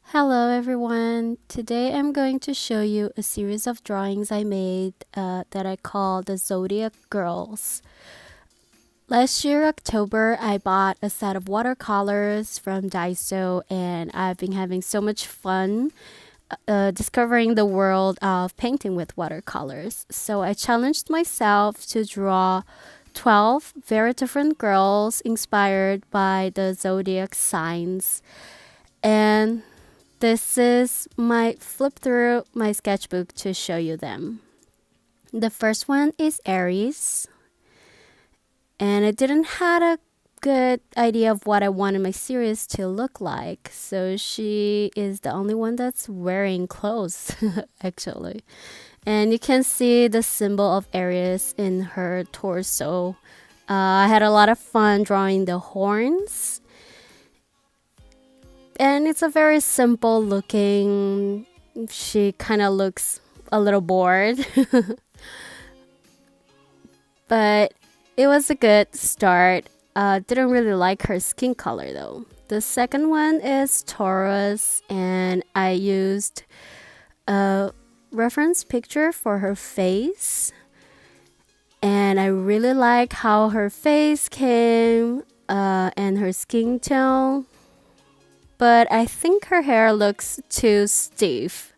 Hello everyone! Today I'm going to show you a series of drawings I made that I call the Zodiac Girls. Last year, October, I bought a set of watercolors from Daiso and I've been having so much fun discovering the world of painting with watercolors. So I challenged myself to draw 12 very different girls inspired by the zodiac signs. And this is my flip through my sketchbook to show you them. The first one is Aries. And I didn't had a good idea of what I wanted my series to look like. So she is the only one that's wearing clothes, actually. And you can see the symbol of Aries in her torso. I had a lot of fun drawing the horns. And it's a very simple looking, she kind of looks a little bored. But it was a good start. Didn't really like her skin color though. The second one is Taurus, and I used a reference picture for her face. And I really like how her face came and her skin tone. But I think her hair looks too stiff,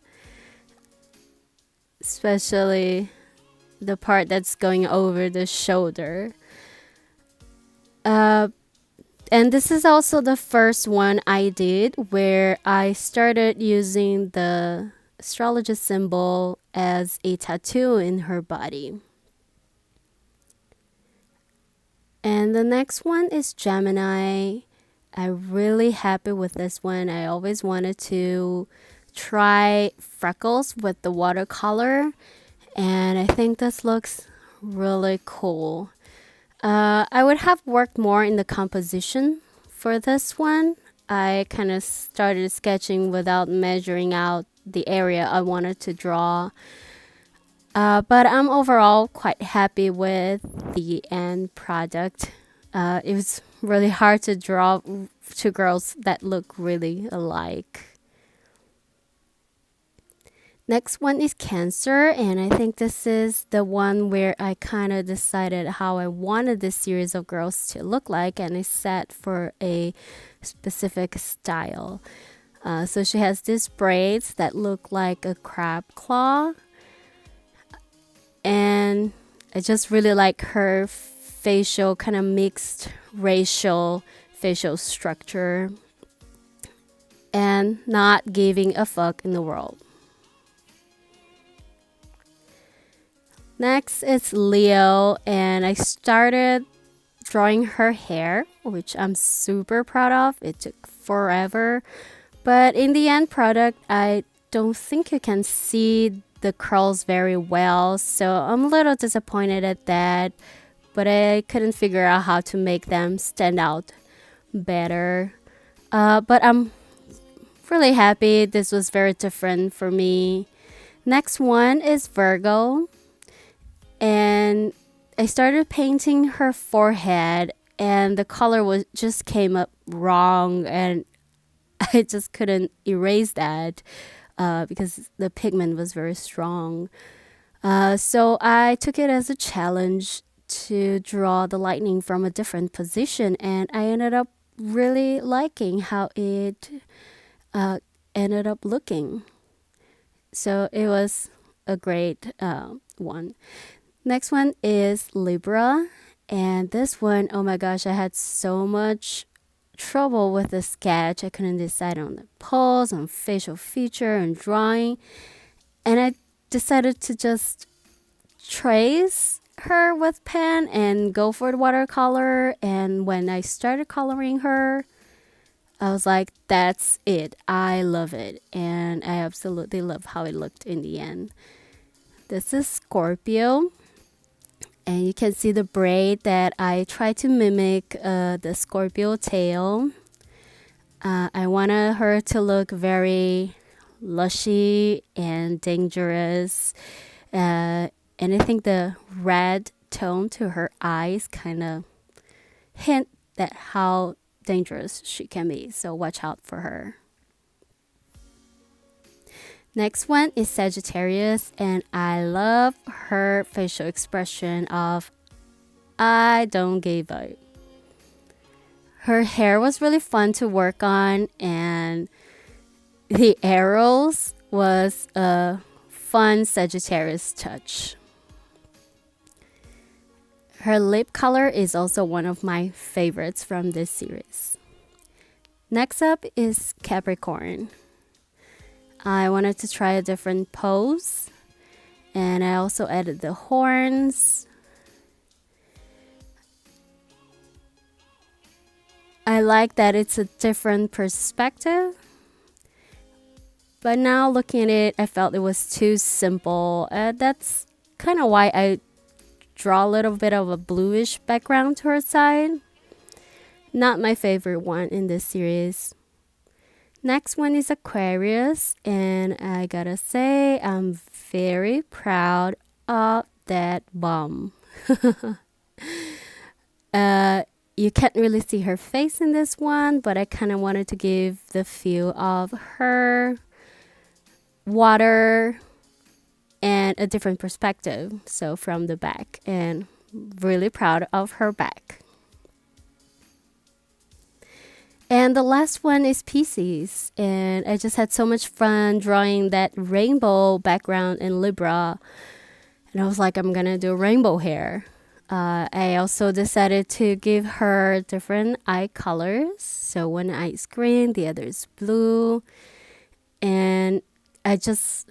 especially the part that's going over the shoulder. And this is also the first one I did where I started using the astrology symbol as a tattoo in her body. And the next one is Gemini. I'm really happy with this one. I always wanted to try freckles with the watercolor, and I think this looks really cool. I would have worked more in the composition for this one. I kind of started sketching without measuring out the area I wanted to draw. But I'm overall quite happy with the end product. It was really hard to draw two girls that look really alike. Next one is Cancer, and I think this is the one where I kind of decided how I wanted this series of girls to look like, and I set for a specific style. So she has these braids that look like a crab claw, and I just really like her facial, kind of mixed racial facial structure, and not giving a fuck in the world. Next is Leo, and I started drawing her hair, which I'm super proud of. It took forever, but in the end product, I don't think you can see the curls very well, so I'm a little disappointed at that, but I couldn't figure out how to make them stand out better. But I'm really happy. This was very different for me. Next one is Virgo, and I started painting her forehead, and the color was just came up wrong, and I just couldn't erase that because the pigment was very strong. So I took it as a challenge to draw the lightning from a different position, and I ended up really liking how it ended up looking. So it was a great one. Next one is Libra, and this one, oh my gosh, I had so much trouble with the sketch. I couldn't decide on the pose, on facial feature, and drawing, and I decided to just trace her with pen and go for the watercolor. And when I started coloring her, I was like, that's it. I love it, and I absolutely love how it looked in the end. This is Scorpio, and you can see the braid that I tried to mimic the Scorpio tail. I wanted her to look very lushy and dangerous. And I think the red tone to her eyes kind of hint at how dangerous she can be. So watch out for her. Next one is Sagittarius, and I love her facial expression of I don't give up. Her hair was really fun to work on, and the arrows was a fun Sagittarius touch. Her lip color is also one of my favorites from this series. Next up is Capricorn. I wanted to try a different pose, and I also added the horns. I like that it's a different perspective, but now looking at it, I felt it was too simple. That's kind of why I draw a little bit of a bluish background to her side. Not my favorite one in this series. Next one is Aquarius, and I gotta say I'm very proud of that bum. You can't really see her face in this one, but I kind of wanted to give the feel of her, water, and a different perspective. So from the back, and really proud of her back. And the last one is Pisces, and I just had so much fun drawing that rainbow background in Libra, and I was like, I'm gonna do rainbow hair. I also decided to give her different eye colors. So one eye is green, the other is blue. And I just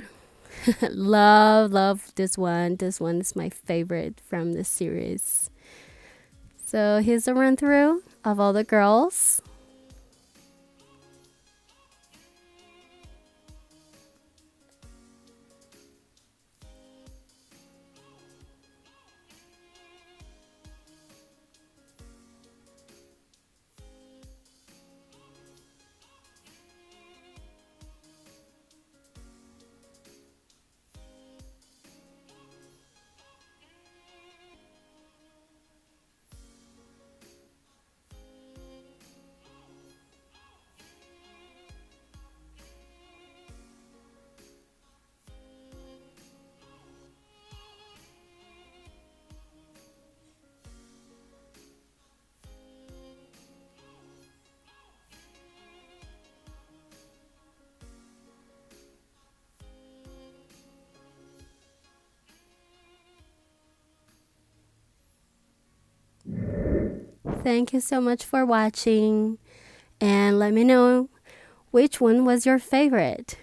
love this one. This one is my favorite from the series. So here's a run through of all the girls. Thank you so much for watching, and let me know which one was your favorite.